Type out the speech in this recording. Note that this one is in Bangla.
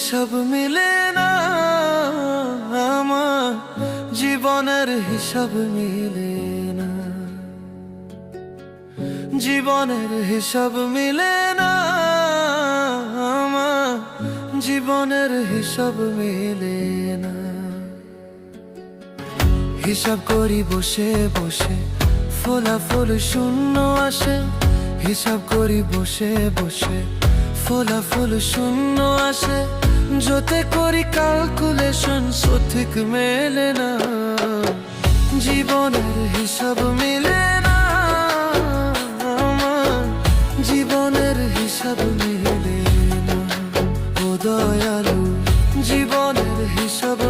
হিসাব মিলে না, আমার জীবনের হিসাব মিলে না, জীবনের হিসাব মিলে না, আমার জীবনের হিসাব মিলে না। হিসাব করি বসে বসে, ফলাফল শূন্য আসে। হিসাব করি বসে বসে, ফলাফল শূন্য আসে। যতে করি ক্যালকুলেশন সঠিক মেলে না, জীবনের হিসাব মিলে না, আমার জীবনের হিসাব মিলে না। ও দয়ালু, জীবনের হিসাব